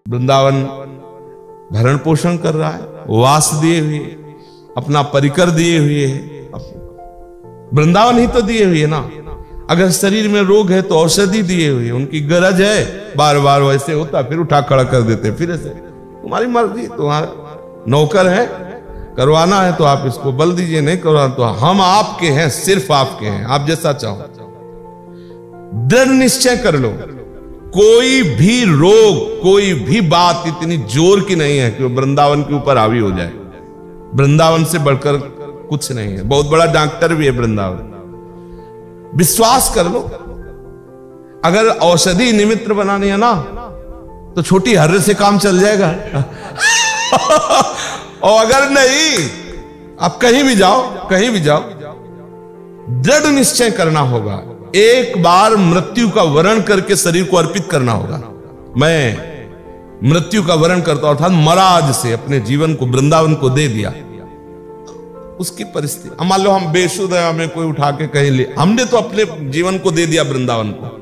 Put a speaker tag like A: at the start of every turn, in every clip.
A: वृंदावन भरण पोषण कर रहा है, वास दिए हुए, अपना परिकर दिए हुए है, वृंदावन ही तो दिए हुए है ना। अगर शरीर में रोग है तो औषधि दिए हुए, उनकी गरज है, बार बार वैसे होता फिर उठा खड़ा कर देते, फिर ऐसे तुम्हारी मर्जी, तुम्हारा नौकर है, करवाना है तो आप इसको बल दीजिए, नहीं करवाना तो हम आपके हैं, सिर्फ आपके हैं, आप जैसा चाहो। दृढ़ निश्चय कर लो, कोई भी रोग, कोई भी बात इतनी जोर की नहीं है कि वो वृंदावन के ऊपर हावी हो जाए। वृंदावन से बढ़कर कुछ नहीं है, बहुत बड़ा डॉक्टर भी है वृंदावन। विश्वास कर लो, अगर औषधि निमित्त बनानी है ना तो छोटी हर्रे से काम चल जाएगा। और अगर नहीं, आप कहीं भी जाओ, कहीं भी जाओ, दृढ़ निश्चय करना होगा, एक बार मृत्यु का वरण करके शरीर को अर्पित करना होगा। मैं मृत्यु का वरण करता हूं, अर्थात मरा आज से, अपने जीवन को वृंदावन को दे दिया। उसकी परिस्थिति, मान लो हम बेसुध है, हमें कोई उठा के कहीं ले, हमने तो अपने जीवन को दे दिया वृंदावन को,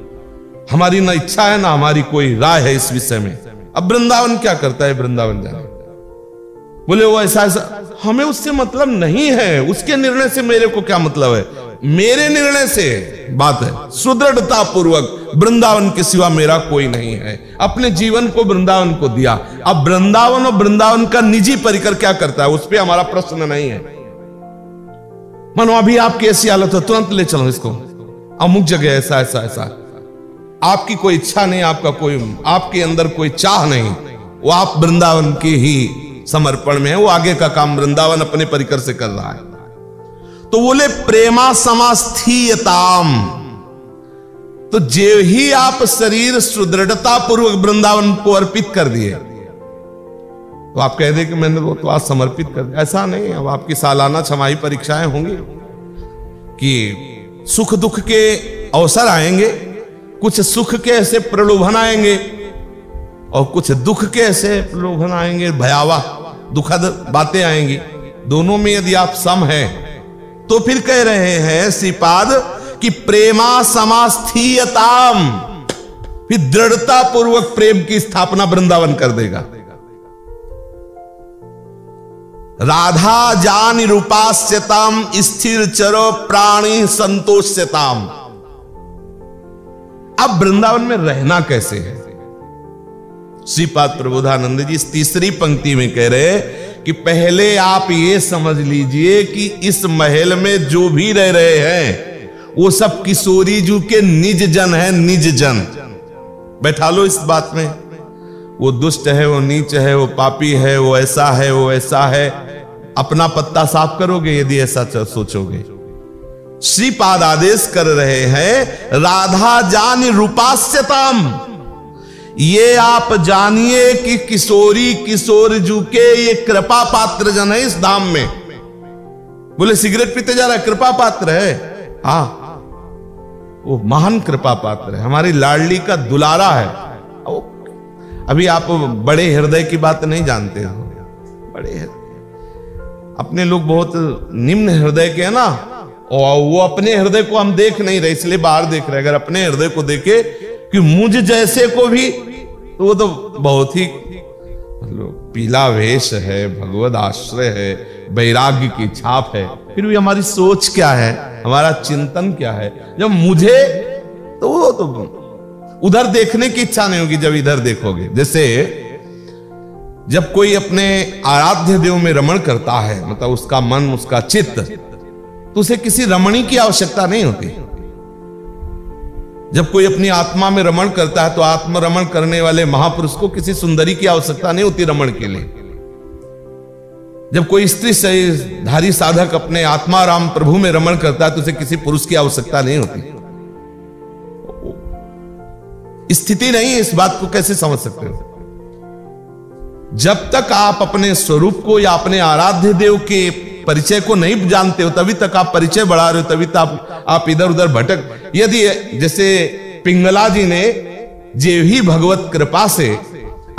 A: हमारी ना इच्छा है ना हमारी कोई राय है इस विषय में। अब वृंदावन क्या करता है, वृंदावन जाने, बोले वो ऐसा ऐसा, हमें उससे मतलब नहीं है, उसके निर्णय से मेरे को क्या मतलब है, मेरे निर्णय से बात है। सुदृढ़ता पूर्वक वृंदावन के सिवा मेरा कोई नहीं है, अपने जीवन को वृंदावन को दिया। अब वृंदावन और वृंदावन का निजी परिकर क्या करता है, उस पर हमारा प्रश्न नहीं है। मानो अभी आपकी ऐसी हालत हो, तुरंत ले चलो इसको अमुक जगह, ऐसा ऐसा ऐसा, आपकी कोई इच्छा नहीं, आपका कोई, आपके अंदर कोई चाह नहीं, वो आप वृंदावन के ही समर्पण में है, वो आगे का काम वृंदावन अपने परिकर से कर रहा है। तो बोले प्रेमा समास्थीयताम, तो जे ही आप शरीर सुदृढ़ता पूर्वक वृंदावन को अर्पित कर दिए, तो आप कह दे कि मैंने वो तो आज समर्पित कर दिया, ऐसा नहीं। अब आपकी सालाना छमाही परीक्षाएं होंगी कि सुख दुख के अवसर आएंगे, कुछ सुख के ऐसे प्रलोभन आएंगे और कुछ दुख के ऐसे प्रलोभन आएंगे, भयावह दुखद बातें आएंगी। दोनों में यदि आप सम हैं तो फिर कह रहे हैं श्रीपाद कि प्रेमा समास्थीयताम, फिर दृढ़ता पूर्वक प्रेम की स्थापना वृंदावन कर देगा। राधा जान रूपास्यताम स्थिर चरो प्राणी संतोष्यताम। अब वृंदावन में रहना कैसे है, श्रीपाद प्रबोधानंद जी इस तीसरी पंक्ति में कह रहे कि पहले आप ये समझ लीजिए कि इस महल में जो भी रह रहे हैं वो सब किशोरी जी के निज जन है, निज जन। बैठा लो इस बात में, वो दुष्ट है, वो नीच है, वो पापी है, वो ऐसा है, वो ऐसा है, अपना पत्ता साफ करोगे यदि ऐसा सोचोगे। श्रीपाद आदेश कर रहे हैं राधा जान रूपास्यताम, ये आप जानिए कि किशोरी किशोर जू के ये कृपा पात्र जन है इस धाम में। बोले सिगरेट पीते जा रहा है, कृपा पात्र है, हाँ वो महान कृपा पात्र है, हमारी लाडली का दुलारा है। अभी आप बड़े हृदय की बात नहीं जानते हो, बड़े हृदय अपने लोग बहुत निम्न हृदय के हैं ना, और वो अपने हृदय को हम देख नहीं रहे इसलिए बाहर देख रहे। अगर अपने हृदय को देखे कि मुझ जैसे को भी, तो वो तो बहुत ही पीला वेश है, भगवद आश्रय है, वैराग्य की छाप है, फिर भी हमारी सोच क्या है, हमारा चिंतन क्या है। जब मुझे, तो वो तो उधर देखने की इच्छा नहीं होगी जब इधर देखोगे। जैसे जब कोई अपने आराध्य देव में रमण करता है, मतलब उसका मन, उसका चित्त, तो उसे किसी रमणी की आवश्यकता नहीं होती। जब कोई अपनी आत्मा में रमण करता है तो आत्मरमण करने वाले महापुरुष को किसी सुंदरी की आवश्यकता नहीं होती रमण के लिए। जब कोई स्त्री धारी साधक अपने आत्माराम प्रभु में रमण करता है तो उसे किसी पुरुष की आवश्यकता नहीं होती। स्थिति नहीं है, इस बात को कैसे समझ सकते हो? जब तक आप अपने स्वरूप को या अपने आराध्य देव के परिचय को नहीं जानते हो तभी तक आप परिचय बढ़ा रहे हो, तभी तक आप इधर उधर भटक। यदि जैसे पिंगला जी ने जे ही भगवत कृपा से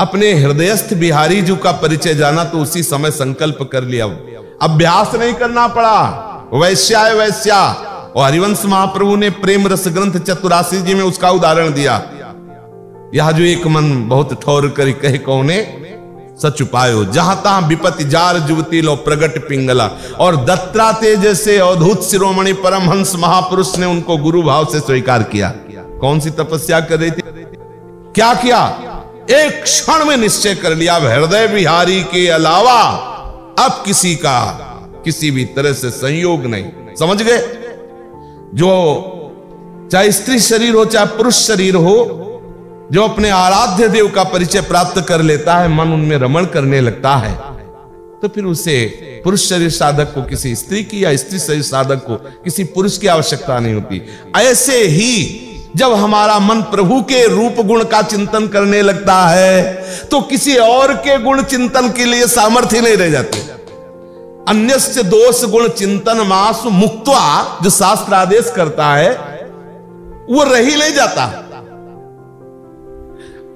A: अपने हृदयस्थ बिहारी जी का परिचय जाना तो उसी समय संकल्प कर लिया, अभ्यास नहीं करना पड़ा। वैश्या है वैश्या, और हरिवंश महाप्रभु ने प्रेम रस ग्रंथ चतुरासी जी में उसका उदाहरण दिया। यह जो एक मन बहुत ठौर करी कहे कौने सच उपायो, जहां तहां विपत्ति जार जुवती लो प्रगट पिंगला। और दत्तात्रेय जैसे अवधूत शिरोमणि परमहंस महापुरुष ने उनको गुरु भाव से स्वीकार किया। कौन सी तपस्या कर रही थी, क्या किया, एक क्षण में निश्चय कर लिया, हृदय विहारी के अलावा अब किसी का किसी भी तरह से संयोग नहीं। समझ गए, जो चाहे स्त्री शरीर हो चाहे पुरुष शरीर हो, जो अपने आराध्य देव का परिचय प्राप्त कर लेता है, मन उनमें रमण करने लगता है, तो फिर उसे पुरुष शरीर साधक को किसी स्त्री की या स्त्री शरीर साधक को किसी पुरुष की आवश्यकता नहीं होती। ऐसे ही जब हमारा मन प्रभु के रूप गुण का चिंतन करने लगता है तो किसी और के गुण चिंतन के लिए सामर्थ्य नहीं रह जाती। अन्यस्य दोष गुण चिंतन मासु मुक्त्वा, जो शास्त्र आदेश करता है वो रह ही नहीं जाता।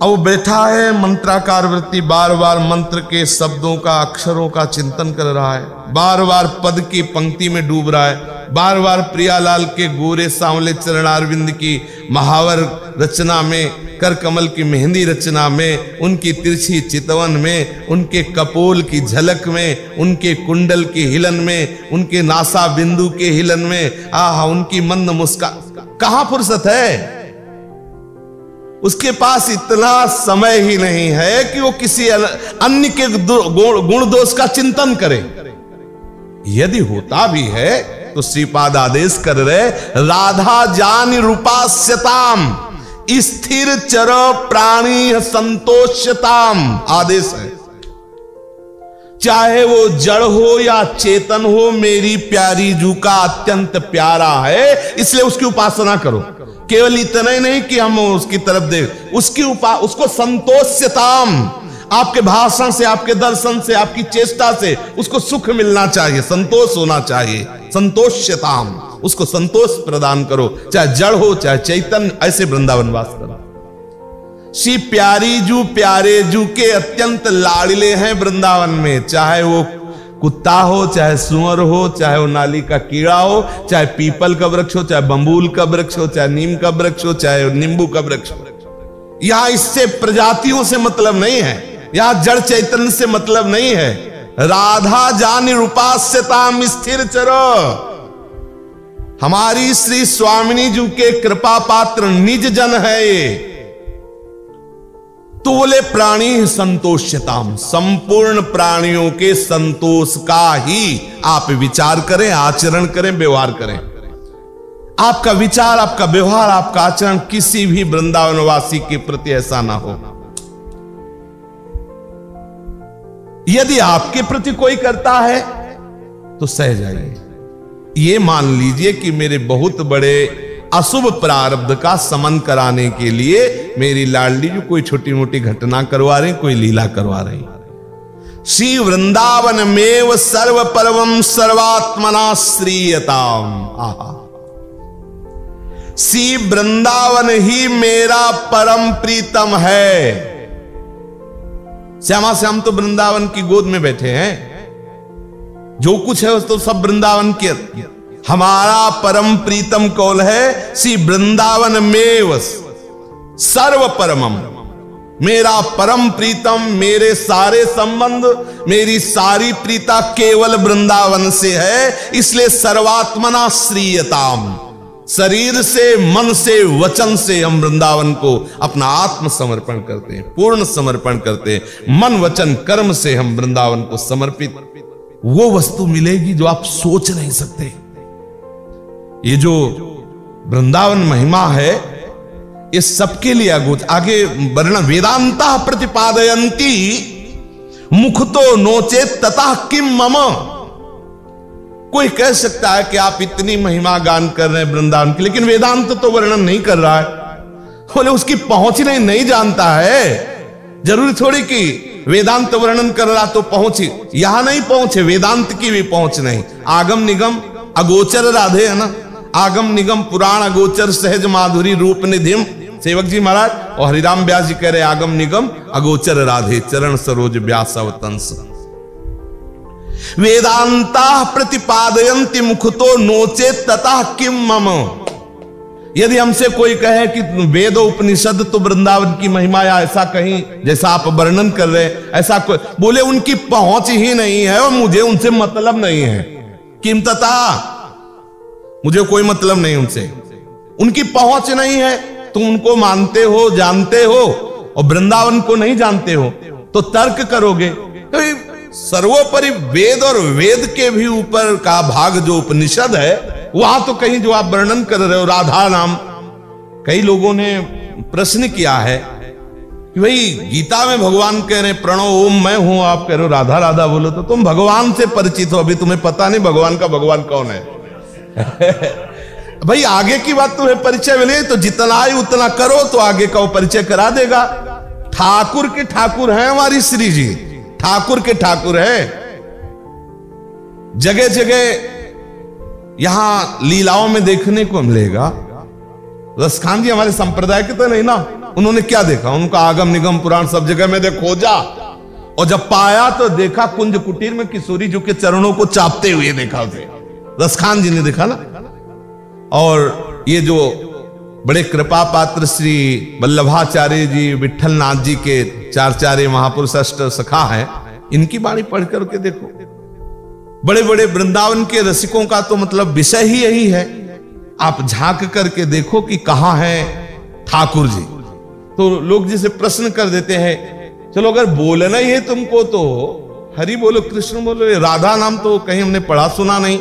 A: अब वो बैठा है मंत्राकार वृत्ति, बार बार मंत्र के शब्दों का अक्षरों का चिंतन कर रहा है, बार बार पद की पंक्ति में डूब रहा है, बार बार प्रियालाल के गोरे सांवले चरणारविंद की महावर रचना में, कर कमल की मेहंदी रचना में, उनकी तिरछी चितवन में, उनके कपोल की झलक में, उनके कुंडल के हिलन में, उनके नासा बिंदु के हिलन में, आहा उनकी मंद मुस्कान। कहां फुर्सत है, उसके पास इतना समय ही नहीं है कि वो किसी अन्य के गुण दोष का चिंतन करे। यदि होता भी है तो श्रीपाद आदेश कर रहे, राधा जान रूपास्यताम स्थिर चर प्राणी संतोष्यताम, आदेश है। चाहे वो जड़ हो या चेतन हो, मेरी प्यारी जू का अत्यंत प्यारा है, इसलिए उसकी उपासना करो। केवल इतना ही नहीं कि हम उसकी तरफ देख, उसको संतोष्यताम, आपके भाषण से, आपके दर्शन से, आपकी चेष्टा से उसको सुख मिलना चाहिए, संतोष होना चाहिए। संतोष्यताम, उसको संतोष प्रदान करो, चाहे जड़ हो चाहे चैतन्य। ऐसे वृंदावन वास करो। श्री प्यारी जू प्यारे जू के अत्यंत लाडले हैं वृंदावन में, चाहे वो कुत्ता हो, चाहे सुअर हो, चाहे वो नाली का कीड़ा हो, चाहे पीपल का वृक्ष हो, चाहे बंबूल का वृक्ष हो, चाहे नीम का वृक्ष हो, चाहे नींबू का वृक्ष हो। यहां इससे प्रजातियों से मतलब नहीं है, यहां जड़ चैतन्य से मतलब नहीं है। राधा जानि रूपास्यताम स्थिर चरो, हमारी श्री स्वामिनी जी के कृपा पात्र निज जन है ये। तो बोले प्राणी संतोष्यताम, संपूर्ण प्राणियों के संतोष का ही आप विचार करें, आचरण करें, व्यवहार करें। आपका विचार, आपका व्यवहार, आपका आचरण किसी भी वृंदावनवासी के प्रति ऐसा ना हो। यदि आपके प्रति कोई करता है तो सह जाइए, ये मान लीजिए कि मेरे बहुत बड़े अशुभ प्रारब्ध का समन कराने के लिए मेरी लाडली जो कोई छोटी मोटी घटना करवा रही, कोई लीला करवा रही। श्री वृंदावन मेव सर्व परमं सर्वात्मना श्रीयताम, आहा, श्री वृंदावन ही मेरा परम प्रीतम है। श्यामा श्याम तो वृंदावन की गोद में बैठे हैं, जो कुछ है तो सब वृंदावन के। हमारा परम प्रीतम कौन है, श्री वृंदावन में सर्व परमम, मेरा परम प्रीतम, मेरे सारे संबंध, मेरी सारी प्रीता केवल वृंदावन से है। इसलिए सर्वात्मना श्रीयताम, शरीर से, मन से, वचन से हम वृंदावन को अपना आत्म समर्पण करते हैं, पूर्ण समर्पण करते हैं। मन वचन कर्म से हम वृंदावन को समर्पित, वो वस्तु मिलेगी जो आप सोच नहीं सकते। ये जो वृंदावन महिमा है ये सबके लिए आगे वर्णन, वेदांता प्रतिपादयंती मुख तो नोचे तथा किम मम। कोई कह सकता है कि आप इतनी महिमा गान कर रहे हैं वृंदावन की, लेकिन वेदांत तो वर्णन नहीं कर रहा है। बोले उसकी पहुंच नहीं जानता है। जरूरी थोड़ी कि वेदांत वर्णन कर रहा तो पहुंची, यहां नहीं पहुंचे, वेदांत की भी पहुंच नहीं। आगम निगम अगोचर राधे है ना, आगम निगम पुराण अगोचर सहज माधुरी रूप निधिम, सेवक जी महाराज और हरिराम व्यास जी कह रहे आगम निगम अगोचर राधे चरण सरोज व्यास अवतंस। वेदांता प्रतिपादयन्ति मुखतो नोचे ततः किम मम। यदि हमसे कोई कहे कि वेद और उपनिषद तो वृंदावन की महिमा या ऐसा कहीं जैसा आप वर्णन कर रहे हैं, ऐसा कोई बोले उनकी पहुंच ही नहीं है और मुझे उनसे मतलब नहीं है। कीमतता मुझे कोई मतलब नहीं उनसे, उनकी पहुंच नहीं है। तुम उनको मानते हो, जानते हो और वृंदावन को नहीं जानते हो तो तर्क करोगे। तो सर्वोपरि वेद और वेद के भी ऊपर का भाग जो उपनिषद है, वहां तो कहीं जो आप वर्णन कर रहे हो राधा नाम, कई लोगों ने प्रश्न किया है कि भाई गीता में भगवान कह रहे प्रणव ओम मैं हूं, आप कह रहे हो राधा राधा बोलो, तो तुम भगवान से परिचित हो, अभी तुम्हें पता नहीं भगवान का भगवान कौन है। भाई आगे की बात तुम्हें परिचय मिले तो जितना ही उतना करो तो आगे का वो परिचय करा देगा। ठाकुर के ठाकुर हैं हमारी श्री जी, ठाकुर के ठाकुर है। जगह जगह यहां लीलाओं में देखने को मिलेगा। रसखान जी हमारे संप्रदाय के तो नहीं ना, उन्होंने क्या देखा, उनका आगम निगम पुराण सब जगह में खोजा और जब पाया तो देखा कुंज कुटीर में किशोरी जी के चरणों को चापते हुए देखा उसे, रसखान जी ने देखा ना। और ये जो बड़े कृपा पात्र श्री वल्लभाचार्य जी, विठल नाथ जी के चार महापुरुष अष्ट सखा हैं, इनकी बाणी पढ़ करके देखो। बड़े बड़े वृंदावन के रसिकों का तो मतलब विषय ही यही है। आप झांक करके देखो कि कहां है ठाकुर जी। तो लोग जिसे प्रश्न कर देते हैं, चलो अगर बोलना ही है तुमको तो हरि बोलो, कृष्ण बोलो, राधा नाम तो कहीं हमने पढ़ा सुना नहीं,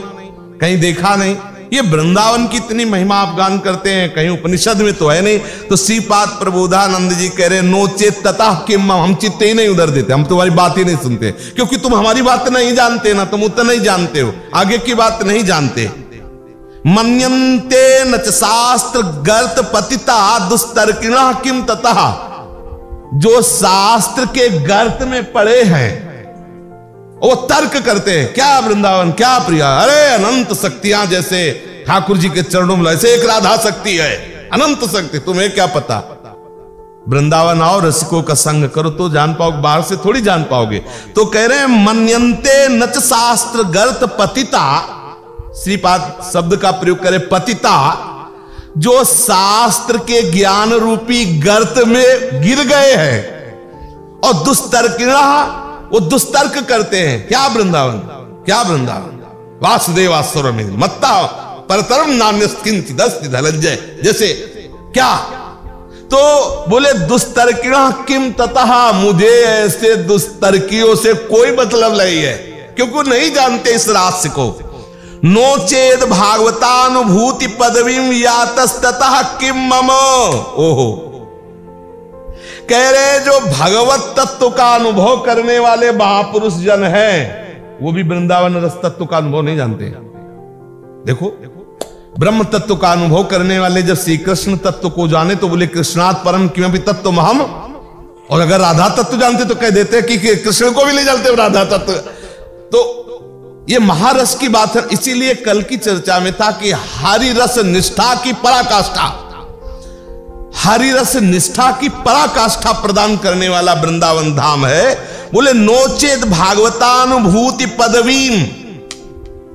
A: कहीं देखा नहीं। ये वृंदावन की इतनी महिमा आप गान करते हैं, कहीं उपनिषद में तो है नहीं। तो श्रीपाद प्रबोधानंद जी कह रहे नो चेत ततः किम, हम चित्ते ही नहीं उधर देते, हम तुम्हारी बात ही नहीं सुनते, क्योंकि तुम हमारी बात नहीं जानते ना, तुम उतना ही जानते हो, आगे की बात नहीं जानते। मन्यन्ते नच शास्त्र गर्त पतिता दुस्तर्किणः किम ततः, जो शास्त्र के गर्त में पड़े हैं वो तर्क करते हैं, क्या वृंदावन क्या प्रिया, अरे अनंत शक्तियां जैसे ठाकुर जी के चरणों में, ऐसे एक राधा शक्ति है, अनंत शक्ति, तुम्हें क्या पता। वृंदावन आओ, रसिकों का संग करो तो जान पाओगे, बाहर से थोड़ी जान पाओगे। तो कह रहे हैं मन्यन्ते नच शास्त्र गर्त पतिता, श्रीपाद शब्द का प्रयोग करे पतिता, जो शास्त्र के ज्ञान रूपी गर्त में गिर गए हैं। और दुस्तर्किणा, वो दुस्तर्क करते हैं। क्या वृंदावन, क्या वृंदावन, वासुदेवासुर में मत्ता परतरम नान्यस्किंचित् दस्ति धनंजय, जैसे क्या। तो बोले दुस्तर्किणः किम ततः, मुझे ऐसे दुस्तर्कियों से कोई मतलब नहीं है, क्योंकि नहीं जानते इस रहस्य को। नो चेद भागवतानुभूति पदवीं यातस्ततः किम मम, ओहो। कह रहे जो भगवत तत्व का अनुभव करने वाले महापुरुष जन हैं, वो भी वृंदावन रस तत्व का अनुभव नहीं जानते। देखो ब्रह्म तत्व का अनुभव करने वाले जब श्री कृष्ण तत्व को जाने तो बोले कृष्णात् परम किमपि तत्व हम, और अगर राधा तत्व जानते तो कह देते कि कृष्ण को भी ले जानते राधा तत्व। तो ये महारस की बात है। इसीलिए कल की चर्चा में था कि हरि रस निष्ठा की पराकाष्ठा, हरि रस निष्ठा की पराकाष्ठा प्रदान करने वाला वृंदावन धाम है। बोले नोचेत भागवतानुभूति पदवीं,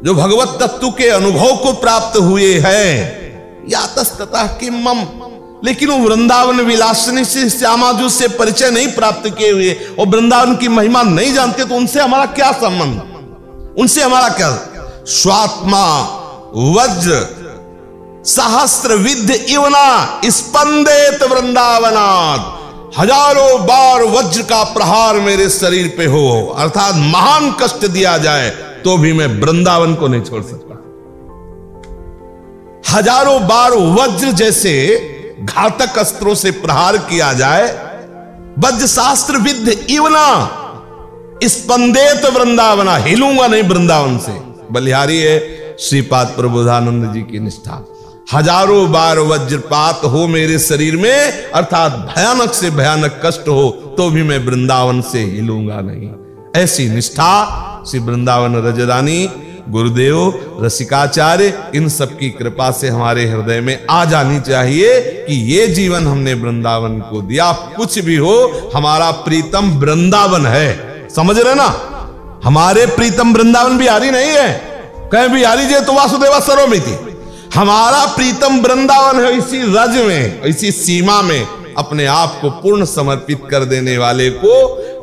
A: जो भगवत तत्व के अनुभव को प्राप्त हुए हैं, यातस्ततः किम मम, लेकिन वो वृंदावन विलासिनी से श्यामाजू से परिचय नहीं प्राप्त किए हुए और वृंदावन की महिमा नहीं जानते, तो उनसे हमारा क्या संबंध, उनसे हमारा क्या। स्वात्मा वज्र सहस्त्र विद्य इवना स्पंदेत वृंदावनाद, हजारों बार वज्र का प्रहार मेरे शरीर पे हो, अर्थात महान कष्ट दिया जाए तो भी मैं वृंदावन को नहीं छोड़ सकता। हजारों बार वज्र जैसे घातक अस्त्रों से प्रहार किया जाए, वज्र शास्त्र विद्य इवना स्पंदेत वृंदावना, हिलूंगा नहीं वृंदावन से। बलिहारी है श्रीपाद प्रबोधानंद जी की निष्ठा। हजारों बार वज्रपात हो मेरे शरीर में, अर्थात भयानक से भयानक कष्ट हो, तो भी मैं वृंदावन से हिलूंगा नहीं। ऐसी निष्ठा श्री वृंदावन रजरानी, गुरुदेव, रसिकाचार्य, इन सब की कृपा से हमारे हृदय में आ जानी चाहिए कि ये जीवन हमने वृंदावन को दिया। कुछ भी हो, हमारा प्रीतम वृंदावन है, समझ रहे ना। हमारे प्रीतम वृंदावन बिहारी नहीं है, कहीं बिहारी जी तो वासुदेवा सरोमिति। हमारा प्रीतम वृंदावन है, इसी रज में, इसी सीमा में अपने आप को पूर्ण समर्पित कर देने वाले को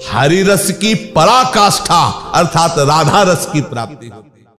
A: हरि रस की पराकाष्ठा अर्थात राधा रस की प्राप्ति होती है।